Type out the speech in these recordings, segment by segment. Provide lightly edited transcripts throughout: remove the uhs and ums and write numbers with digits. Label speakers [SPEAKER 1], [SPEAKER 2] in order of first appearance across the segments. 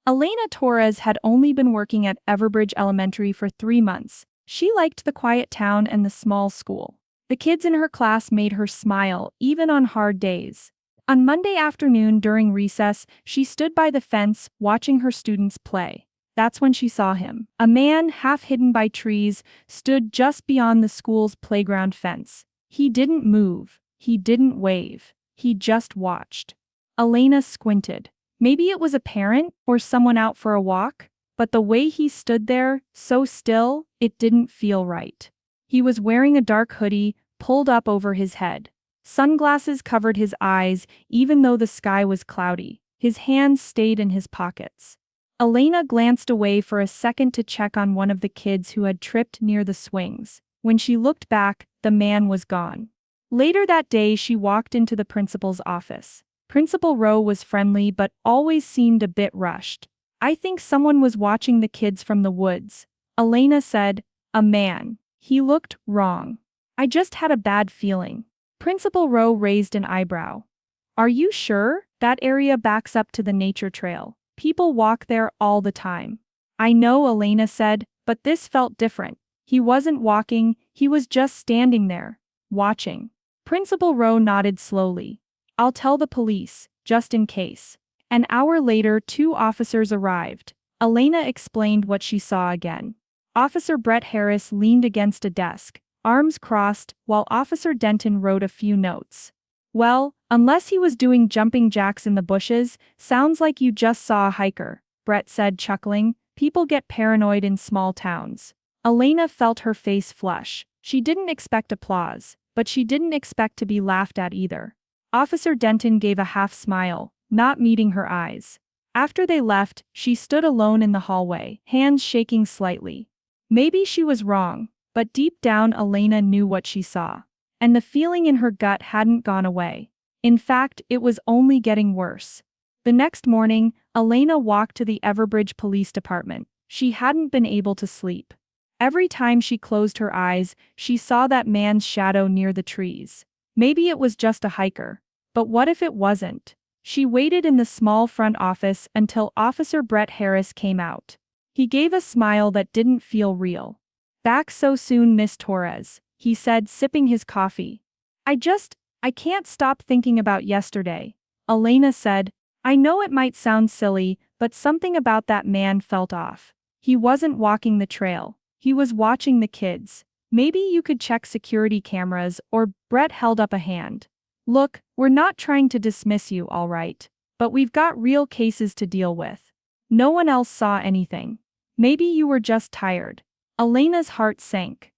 [SPEAKER 1] Elena Torres had only been working at Everbridge Elementary for 3 months. She liked the quiet town and the small school. The kids in her class made her smile, even on hard days. On Monday afternoon during recess, she stood by the fence watching her students play. That's when she saw him. A man, half hidden by trees, stood just beyond the school's playground fence. He didn't move. He didn't wave. He just watched. Elena squinted. Maybe it was a parent or someone out for a walk, but the way he stood there, so still, it didn't feel right. He was wearing a dark hoodie, pulled up over his head. Sunglasses covered his eyes, even though the sky was cloudy. His hands stayed in his pockets. Elena glanced away for a second to check on one of the kids who had tripped near the swings. When she looked back, the man was gone. Later that day, she walked into the principal's office. Principal Rowe was friendly but always seemed a bit rushed. "I think someone was watching the kids from the woods," Elena said. "A man. He looked wrong. I just had a bad feeling." Principal Rowe raised an eyebrow. "Are you sure? That area backs up to the nature trail. People walk there all the time." "I know," Elena said, "but this felt different. He wasn't walking, he was just standing there, watching." Principal Rowe nodded slowly. "I'll tell the police, just in case." An hour later, 2 officers arrived. Elena explained what she saw again. Officer Brett Harris leaned against a desk, arms crossed, while Officer Denton wrote a few notes. "Well, unless he was doing jumping jacks in the bushes, sounds like you just saw a hiker," Brett said, chuckling. "People get paranoid in small towns." Elena felt her face flush. She didn't expect applause, but she didn't expect to be laughed at either. Officer Denton gave a half smile, not meeting her eyes. After they left, she stood alone in the hallway, hands shaking slightly. Maybe she was wrong, but deep down Elena knew what she saw. And the feeling in her gut hadn't gone away. In fact, it was only getting worse. The next morning, Elena walked to the Everbridge Police Department. She hadn't been able to sleep. Every time she closed her eyes, she saw that man's shadow near the trees. Maybe it was just a hiker. But what if it wasn't? She waited in the small front office until Officer Brett Harris came out. He gave a smile that didn't feel real. "Back so soon, Miss Torres," he said, sipping his coffee. I can't stop thinking about yesterday," Elena said. "I know it might sound silly, but something about that man felt off. He wasn't walking the trail. He was watching the kids. Maybe you could check security cameras," or Brett held up a hand. "Look, we're not trying to dismiss you, all right? But we've got real cases to deal with. No one else saw anything. Maybe you were just tired." Elena's heart sank.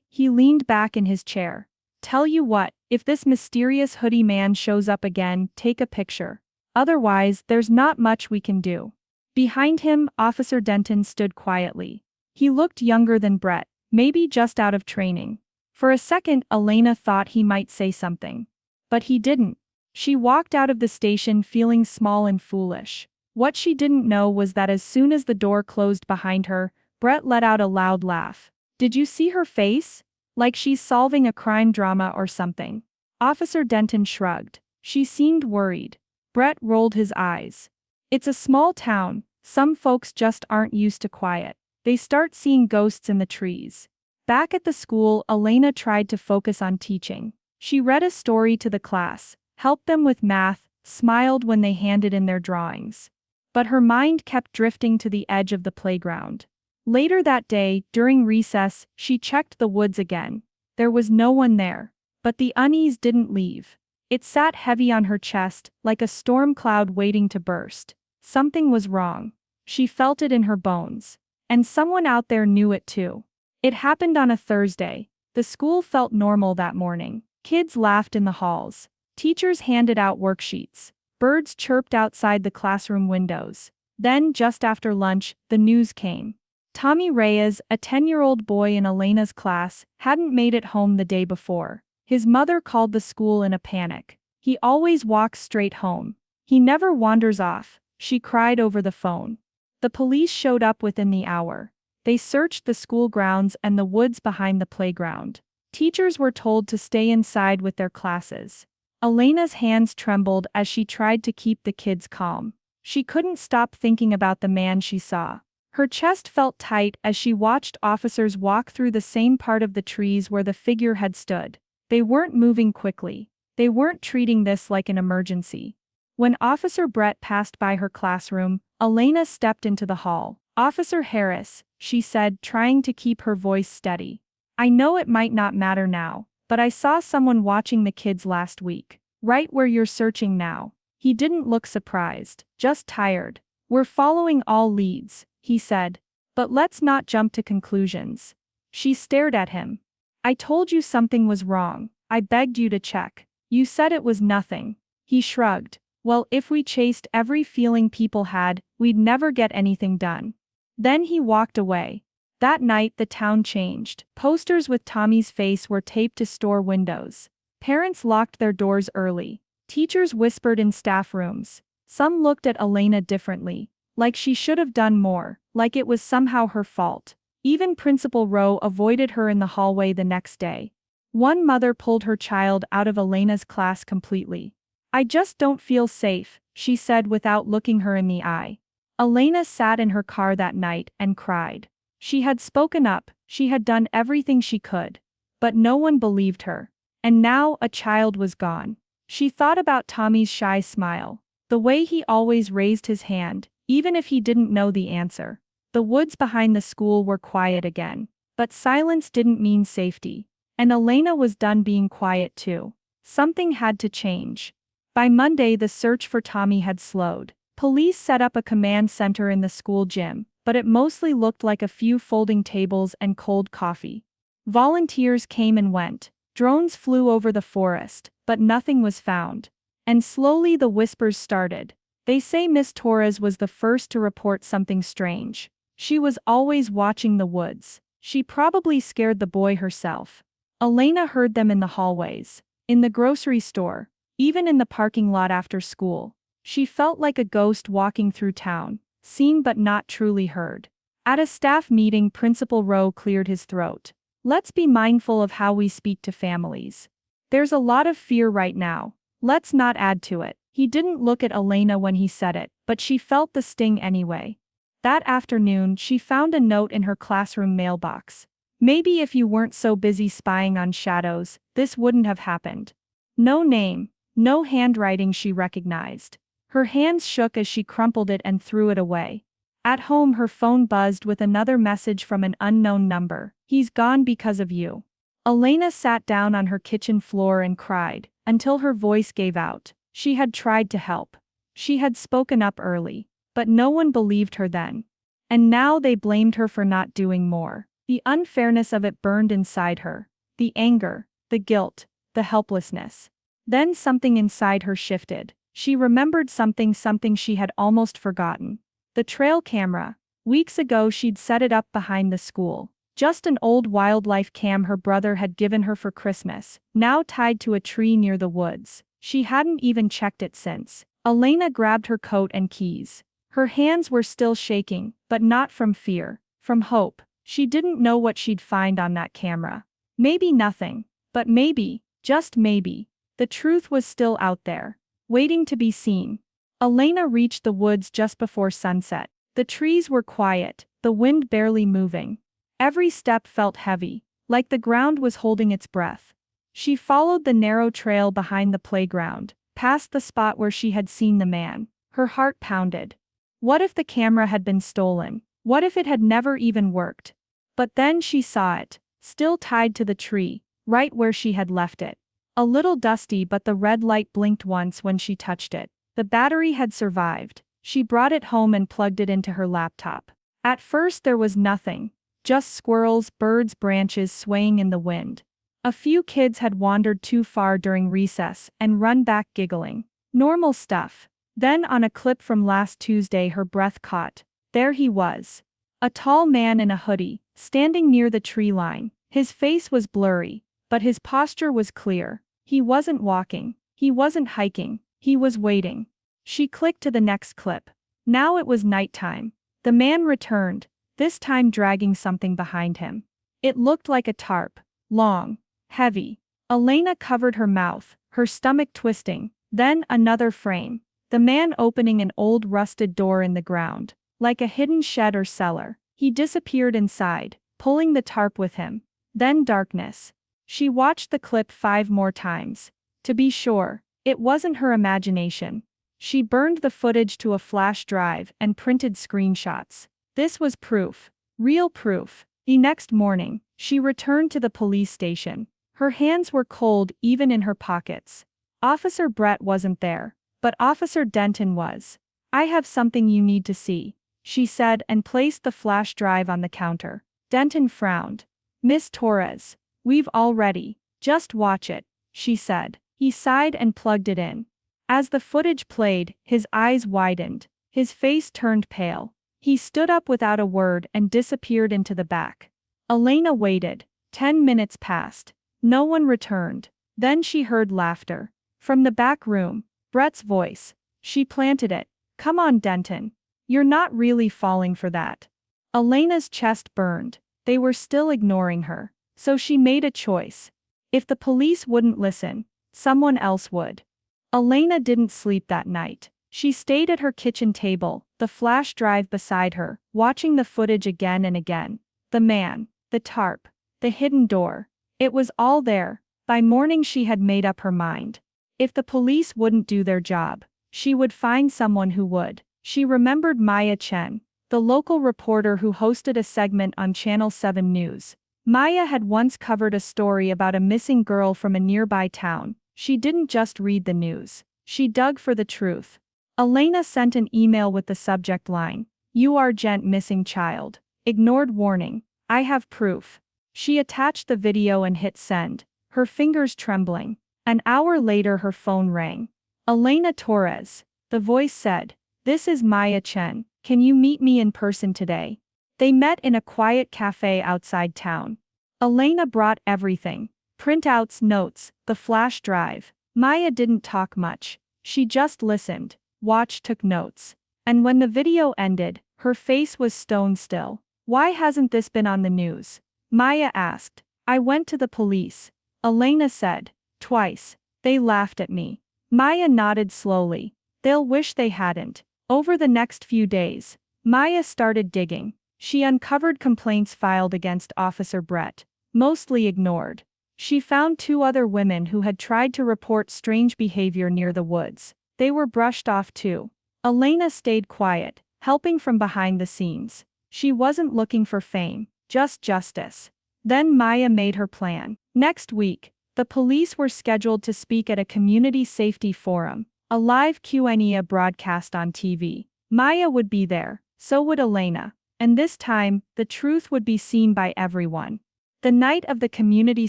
[SPEAKER 1] He leaned back in his chair. "Tell you what, if this mysterious hoodie man shows up again, take a picture. Otherwise, there's not much we can do." Behind him, Officer Denton stood quietly. He looked younger than Brett, maybe just out of training. For a second, Elena thought he might say something. But he didn't. She walked out of the station feeling small and foolish. What she didn't know was that as soon as the door closed behind her, Brett let out a loud laugh. "Did you see her face? Like she's solving a crime drama or something." Officer Denton shrugged. "She seemed worried." Brett rolled his eyes. "It's a small town. Some folks just aren't used to quiet. They start seeing ghosts in the trees." Back at the school, Elena tried to focus on teaching. She read a story to the class, helped them with math, smiled when they handed in their drawings. But her mind kept drifting to the edge of the playground. Later that day, during recess, she checked the woods again. There was no one there. But the unease didn't leave. It sat heavy on her chest, like a storm cloud waiting to burst. Something was wrong. She felt it in her bones. And someone out there knew it too. It happened on a Thursday. The school felt normal that morning. Kids laughed in the halls. Teachers handed out worksheets. Birds chirped outside the classroom windows. Then, just after lunch, the news came. Tommy Reyes, a 10-year-old boy in Elena's class, hadn't made it home the day before. His mother called the school in a panic. "He always walks straight home. He never wanders off," she cried over the phone. The police showed up within the hour. They searched the school grounds and the woods behind the playground. Teachers were told to stay inside with their classes. Elena's hands trembled as she tried to keep the kids calm. She couldn't stop thinking about the man she saw. Her chest felt tight as she watched officers walk through the same part of the trees where the figure had stood. They weren't moving quickly. They weren't treating this like an emergency. When Officer Brett passed by her classroom, Elena stepped into the hall. "Officer Harris," she said, trying to keep her voice steady. "I know it might not matter now, but I saw someone watching the kids last week. Right where you're searching now." He didn't look surprised, just tired. "We're following all leads," he said. "But let's not jump to conclusions." She stared at him. "I told you something was wrong. I begged you to check. You said it was nothing." He shrugged. "Well, if we chased every feeling people had, we'd never get anything done." Then he walked away. That night the town changed. Posters with Tommy's face were taped to store windows. Parents locked their doors early. Teachers whispered in staff rooms. Some looked at Elena differently, like she should have done more, like it was somehow her fault. Even Principal Rowe avoided her in the hallway the next day. One mother pulled her child out of Elena's class completely. "I just don't feel safe," she said without looking her in the eye. Elena sat in her car that night and cried. She had spoken up, she had done everything she could. But no one believed her. And now a child was gone. She thought about Tommy's shy smile. The way he always raised his hand, even if he didn't know the answer. The woods behind the school were quiet again. But silence didn't mean safety. And Elena was done being quiet too. Something had to change. By Monday the search for Tommy had slowed. Police set up a command center in the school gym, but it mostly looked like a few folding tables and cold coffee. Volunteers came and went. Drones flew over the forest, but nothing was found. And slowly the whispers started. "They say Miss Torres was the first to report something strange. She was always watching the woods. She probably scared the boy herself." Elena heard them in the hallways, in the grocery store, even in the parking lot after school. She felt like a ghost walking through town, seen but not truly heard. At a staff meeting, Principal Rowe cleared his throat. "Let's be mindful of how we speak to families. There's a lot of fear right now. Let's not add to it." He didn't look at Elena when he said it, but she felt the sting anyway. That afternoon, she found a note in her classroom mailbox. "Maybe if you weren't so busy spying on shadows, this wouldn't have happened." No name, no handwriting she recognized. Her hands shook as she crumpled it and threw it away. At home her phone buzzed with another message from an unknown number. "He's gone because of you." Elena sat down on her kitchen floor and cried, until her voice gave out. She had tried to help. She had spoken up early. But no one believed her then. And now they blamed her for not doing more. The unfairness of it burned inside her. The anger, the guilt, the helplessness. Then something inside her shifted. She remembered something she had almost forgotten. The trail camera. Weeks ago she'd set it up behind the school. Just an old wildlife cam her brother had given her for Christmas, now tied to a tree near the woods. She hadn't even checked it since. Elena grabbed her coat and keys. Her hands were still shaking, but not from fear, from hope. She didn't know what she'd find on that camera. Maybe nothing. But maybe, just maybe, the truth was still out there, waiting to be seen. Elena reached the woods just before sunset. The trees were quiet, the wind barely moving. Every step felt heavy, like the ground was holding its breath. She followed the narrow trail behind the playground, past the spot where she had seen the man. Her heart pounded. What if the camera had been stolen? What if it had never even worked? But then she saw it, still tied to the tree, right where she had left it. A little dusty, but the red light blinked once when she touched it. The battery had survived. She brought it home and plugged it into her laptop. At first there was nothing. Just squirrels, birds, branches swaying in the wind. A few kids had wandered too far during recess and run back giggling. Normal stuff. Then on a clip from last Tuesday her breath caught. There he was. A tall man in a hoodie, standing near the tree line. His face was blurry, but his posture was clear. He wasn't walking. He wasn't hiking. He was waiting. She clicked to the next clip. Now it was nighttime. The man returned, this time dragging something behind him. It looked like a tarp. Long. Heavy. Elena covered her mouth, her stomach twisting. Then another frame. The man opening an old rusted door in the ground, like a hidden shed or cellar. He disappeared inside, pulling the tarp with him. Then darkness. She watched the clip 5 more times. To be sure, it wasn't her imagination. She burned the footage to a flash drive and printed screenshots. This was proof. Real proof. The next morning, she returned to the police station. Her hands were cold even in her pockets. Officer Brett wasn't there, but Officer Denton was. "I have something you need to see," she said and placed the flash drive on the counter. Denton frowned. "Miss Torres, we've already. Just watch it," she said. He sighed and plugged it in. As the footage played, his eyes widened. His face turned pale. He stood up without a word and disappeared into the back. Elena waited. 10 minutes passed. No one returned. Then she heard laughter. From the back room, Brett's voice. She planted it. "Come on, Denton. You're not really falling for that." Elena's chest burned. They were still ignoring her. So she made a choice. If the police wouldn't listen, someone else would. Elena didn't sleep that night. She stayed at her kitchen table, the flash drive beside her, watching the footage again and again. The man, the tarp, the hidden door. It was all there. By morning she had made up her mind. If the police wouldn't do their job, she would find someone who would. She remembered Maya Chen, the local reporter who hosted a segment on Channel 7 News. Maya had once covered a story about a missing girl from a nearby town. She didn't just read the news. She dug for the truth. Elena sent an email with the subject line, "You are Gent missing child. Ignored warning. I have proof." She attached the video and hit send, her fingers trembling. An hour later her phone rang. "Elena Torres," the voice said. "This is Maya Chen. Can you meet me in person today?" They met in a quiet cafe outside town. Elena brought everything. Printouts, notes, the flash drive. Maya didn't talk much. She just listened, watched, took notes. And when the video ended, her face was stone still. "Why hasn't this been on the news?" Maya asked. "I went to the police," Elena said. "Twice. They laughed at me." Maya nodded slowly. "They'll wish they hadn't." Over the next few days, Maya started digging. She uncovered complaints filed against Officer Brett, mostly ignored. She found 2 other women who had tried to report strange behavior near the woods. They were brushed off too. Elena stayed quiet, helping from behind the scenes. She wasn't looking for fame, just justice. Then Maya made her plan. Next week, the police were scheduled to speak at a community safety forum, a live Q&A broadcast on TV. Maya would be there, so would Elena. And this time, the truth would be seen by everyone. The night of the Community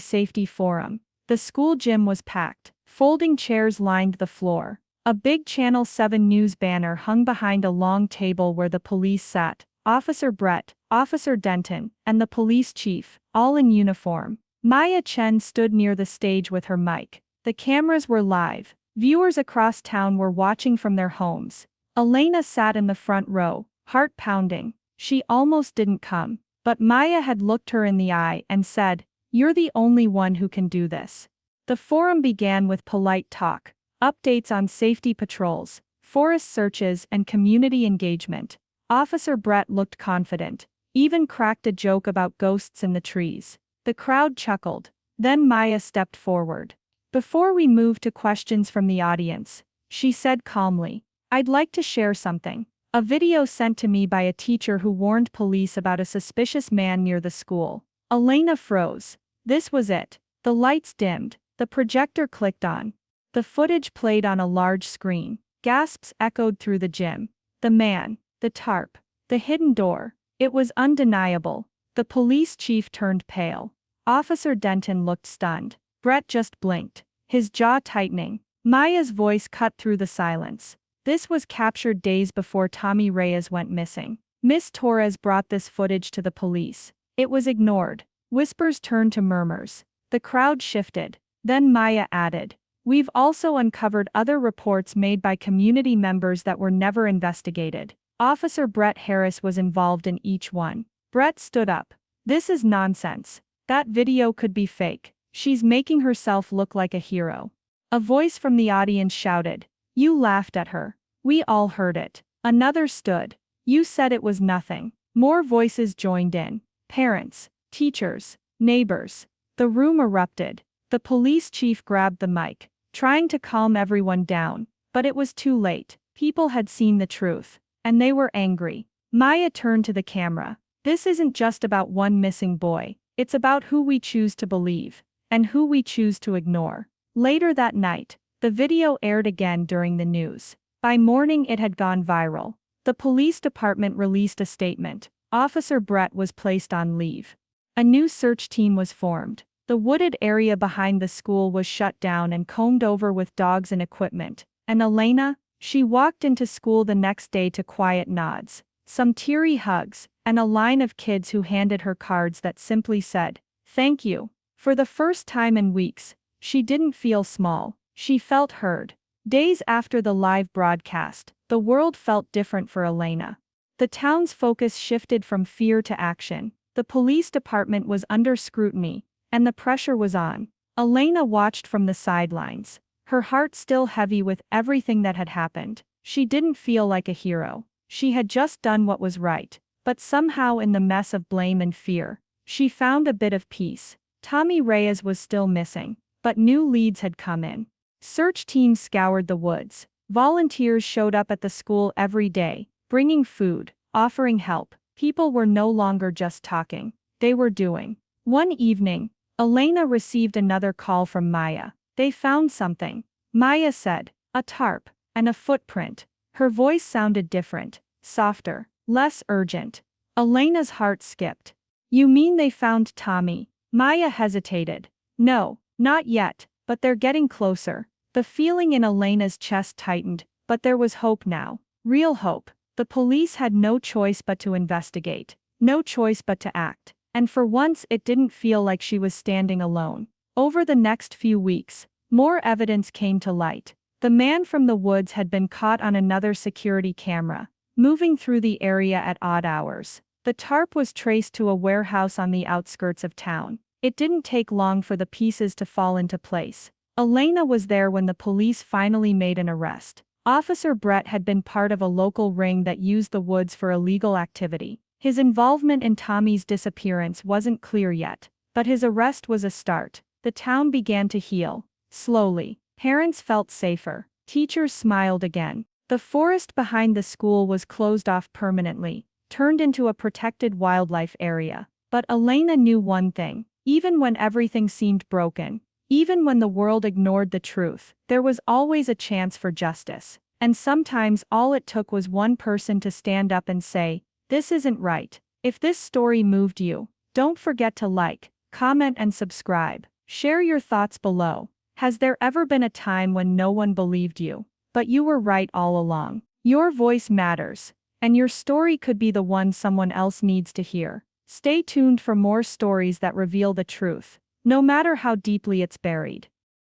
[SPEAKER 1] Safety Forum, the school gym was packed. Folding chairs lined the floor. A big Channel 7 News banner hung behind a long table where the police sat. Officer Brett, Officer Denton, and the police chief, all in uniform. Maya Chen stood near the stage with her mic. The cameras were live. Viewers across town were watching from their homes. Elena sat in the front row, heart pounding. She almost didn't come. But Maya had looked her in the eye and said, "You're the only one who can do this." The forum began with polite talk, updates on safety patrols, forest searches, and community engagement. Officer Brett looked confident, even cracked a joke about ghosts in the trees. The crowd chuckled. Then Maya stepped forward. "Before we move to questions from the audience," she said calmly, "I'd like to share something. A video sent to me by a teacher who warned police about a suspicious man near the school." Elena froze. This was it. The lights dimmed. The projector clicked on. The footage played on a large screen. Gasps echoed through the gym. The man, the tarp, the hidden door. It was undeniable. The police chief turned pale. Officer Denton looked stunned. Brett just blinked, his jaw tightening. Maya's voice cut through the silence. "This was captured days before Tommy Reyes went missing. Miss Torres brought this footage to the police. It was ignored." Whispers turned to murmurs. The crowd shifted. Then Maya added, "We've also uncovered other reports made by community members that were never investigated. Officer Brett Harris was involved in each one." Brett stood up. "This is nonsense. That video could be fake. She's making herself look like a hero." A voice from the audience shouted, "You laughed at her. We all heard it. Another stood. You said it was nothing. More voices joined in. Parents, teachers, neighbors. The room erupted. The police chief grabbed the mic, trying to calm everyone down, but it was too late. People had seen the truth, and they were angry. Maya turned to the camera. This isn't just about one missing boy, it's about who we choose to believe, and who we choose to ignore. Later that night, the video aired again during the news. By morning it had gone viral. The police department released a statement. Officer Brett was placed on leave. A new search team was formed. The wooded area behind the school was shut down and combed over with dogs and equipment. And Elena? She walked into school the next day to quiet nods, some teary hugs, and a line of kids who handed her cards that simply said, "Thank you." For the first time in weeks, she didn't feel small. She felt heard. Days after the live broadcast, the world felt different for Elena. The town's focus shifted from fear to action. The police department was under scrutiny, and the pressure was on. Elena watched from the sidelines, her heart still heavy with everything that had happened. She didn't feel like a hero. She had just done what was right, but somehow in the mess of blame and fear, she found a bit of peace. Tommy Reyes was still missing, but new leads had come in. Search teams scoured the woods. Volunteers showed up at the school every day, bringing food, offering help. People were no longer just talking, they were doing. One evening, Elena received another call from Maya. They found something. Maya said, a tarp, and a footprint. Her voice sounded different, softer, less urgent. Elena's heart skipped. You mean they found Tommy? Maya hesitated. No, not yet, but they're getting closer. The feeling in Elena's chest tightened, but there was hope now. Real hope. The police had no choice but to investigate, no choice but to act, and for once it didn't feel like she was standing alone. Over the next few weeks, more evidence came to light. The man from the woods had been caught on another security camera, moving through the area at odd hours. The tarp was traced to a warehouse on the outskirts of town. It didn't take long for the pieces to fall into place. Elena was there when the police finally made an arrest. Officer Brett had been part of a local ring that used the woods for illegal activity. His involvement in Tommy's disappearance wasn't clear yet, but his arrest was a start. The town began to heal. Slowly. Parents felt safer. Teachers smiled again. The forest behind the school was closed off permanently, turned into a protected wildlife area. But Elena knew one thing. Even when everything seemed broken, even when the world ignored the truth, there was always a chance for justice. And sometimes all it took was one person to stand up and say, "This isn't right." If this story moved you, don't forget to like, comment and subscribe. Share your thoughts below. Has there ever been a time when no one believed you, but you were right all along? Your voice matters, and your story could be the one someone else needs to hear. Stay tuned for more stories that reveal the truth, no matter how deeply it's buried.